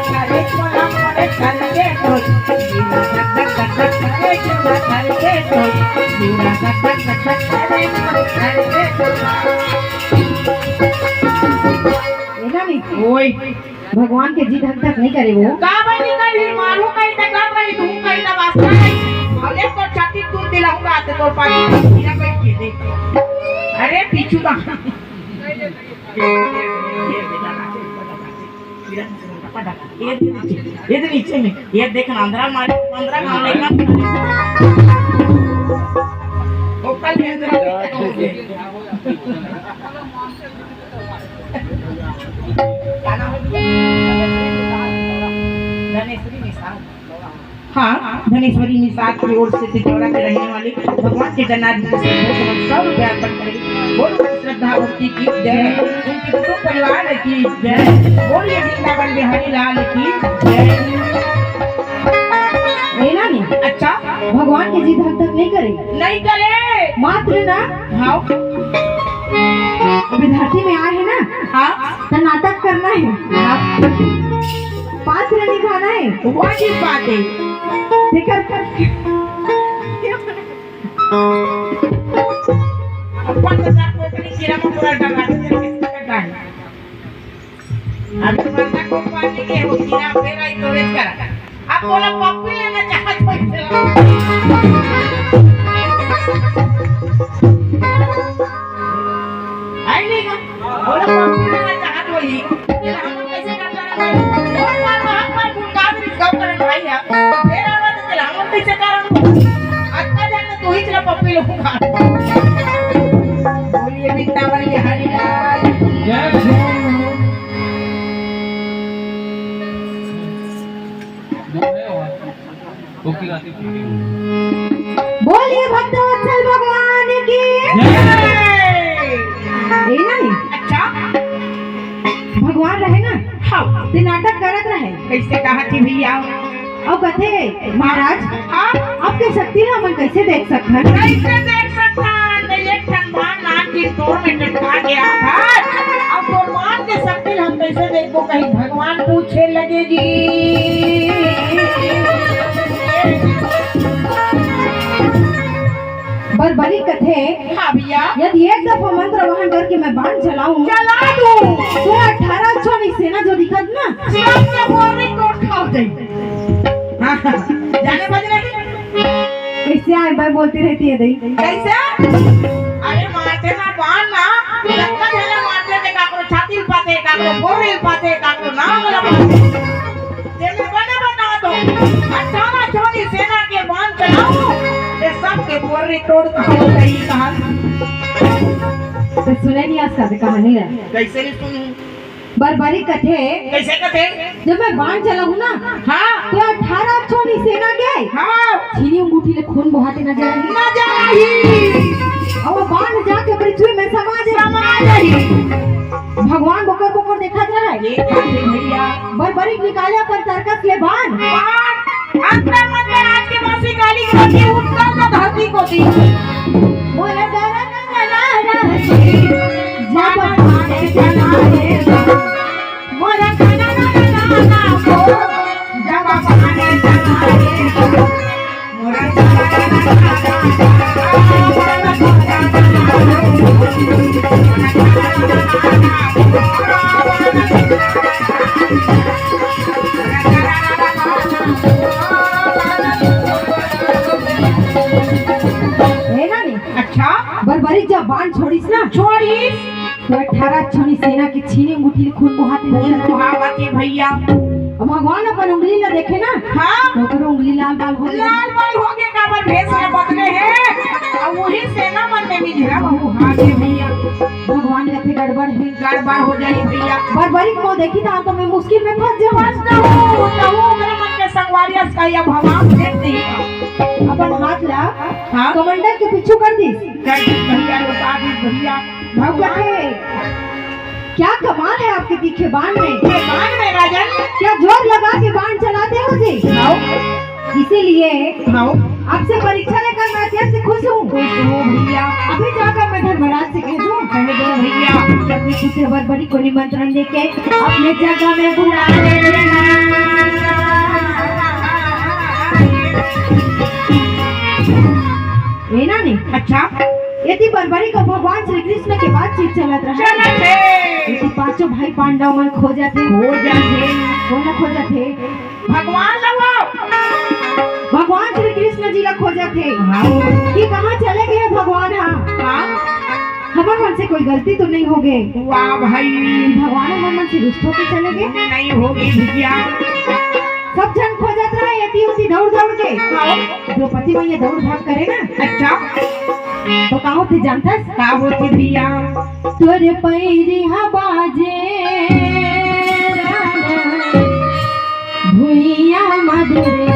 करे कोला मोरे करके तो जीना धक धक धक करे क्यों करके तो जीना धक धक धक करे मोरे करके तो ना नहीं ओए भगवान के जी धक धक नहीं करे वो का बनी कहीं मारू कहीं तक कर रही तू कहीं ना वास्ता नहीं अरे तो छाती तू दिलाऊंगा आते तो पानी मेरा कोई के दे अरे पीछू का ये नीचे में ये देखना अंदर मारे अंदर काम लेना वो कल ये हाँ धनेश्वरी निषाद की ओर से तिजोरा के रहने वाले भगवान के जन्मदिन से 100 रुपए अर्पण करें। बोलो श्रद्धा भक्ति की जय, उनके कुटुंब परिवार की जय, बोलिए वृंदावन बिहारी लाल की जय। नानी अच्छा भगवान के जी धक धक नहीं करे नहीं करे मात्र ना हाँ विद्यार्थी में आए है ना हाँ तो नाटक करना है पात्र निभाना है वो चीज बात है फिकर कर अपन का को अपनी कीड़ा में पूरा डरा देता है अब तुम्हारा को पानी के हो कीड़ा फेरा ही तोड़े करा अब बोला पप्पी लेना चाहत हो आई नहीं का बोला पप्पी लेना चाहत हो ही फिर हम कैसे करता है और बार पर गुनगा भी सब करन भाई है फिर आवाज चला हम कैसे करन अच्छा जाने तू ही चला पप्पी लूंगा बोलिए वृंदावन बिहारी लाल जय बोलिए भक्तवत्सल भगवान की नहीं अच्छा भगवान रहे ना हाँ ते नाटक करत रहे कैसे कहा थी भैया और कथे गए महाराज हाँ आपके शक्ति ना हम कैसे देख सकते हैं कैसे देख सकता है एक ठंडान नाक की तोड़ में लटका गया था अब भगवान के शक्ति हम कैसे देखो कहीं भगवान पूछे लगेगी बड़ी कथे हाँ भैया यदि एक दफा मंत्र वहन करके मैं बाण चलाऊं चला दूं तो 18 छोनी सेना जो दिखत ना सब के बोरी तोड़ खाओ जाए जाने बजने कैसे आए भाई बोलती रहती है दई कैसे अरे मारते ना बाण ना धक्का झला मारते थे काकरो छाती पाते काकरो बोरी पाते काकरो नाम वाला पाते तेरे बने बता दो 18 छोनी सेना के बाण चलाओ ये सब के बोरी तोड़ खाओ सही कहा तो सुने नहीं आज का कहानी रहा कैसे नहीं सुनूं बड़ी कथे कैसे कथे जब मैं बाण चलाऊं ना हाँ तो 18 छोनी सेना गए हाँ छीनी अंगूठी ले खून बहाते नजर आई ना जा रही और वो बाण जाके पृथ्वी में समा रही भगवान बोकर बोकर देखा रहा ये काहे भैया बड़ी निकाले पर तरकस ले बाण अंतर मत में आज के मासी काली की रोटी उठकर ना धरती को दी बोले डरा ना जब आने चला रे बोले खाना ना को जब आने चला रे मोरा बड़ी जब बाण छोड़ीस ना छोड़ीस तो 18 छोनी सेना की छीनी अंगूठी खून बहाते बहावती भैया भगवान अपन उंगली ना देखे ना हाँ तो उंगली लाल लाल हो गए काबर भेस में बदले हैं और वही सेना मन में भी घेरा बहु हाँ के भैया भगवान कहते गड़बड़ हो जाए भैया बड़ी को देखी तो मैं मुश्किल में फंस जाऊँ मेरे मन के संगवारिया का या भगवान देखते ही अपन हाथ ला हाँ कमांडर के पीछू कर दी भैया बता दी भैया भगवान क्या कमाल है आपके तीखे बाण में राजन क्या जोर लगा के बाण चलाते हो जी इसीलिए आपसे परीक्षा लेकर मैं अत्यंत खुश हूँ भैया अभी जाकर मैं धर्मराज से कह दूँ भैया बड़ी को निमंत्रण देके अपने जगह में बुला लेना यदि बरबरी को भगवान श्री कृष्ण के बातचीत चलत रहा चलत है यदि पांचों भाई पांडव मन खो जाते कौन खो जाते भगवान लगो भगवान श्री कृष्ण जी ला खो जाते हाँ कि कहाँ चले गए भगवान? हाँ हमारे मन से कोई गलती तो नहीं हो गई? वाह भाई भगवान हमारे मन से रुष्ट होके चले गए? नहीं होगी भैया। सब जन खो जाता है यति उति दौड़ दौड़ के द्रौपदी मैया दौड़ भाग करे ना। अच्छा तो का होते जानता का होती भैया? तोरे पैरी बाजे भुइया मधुरे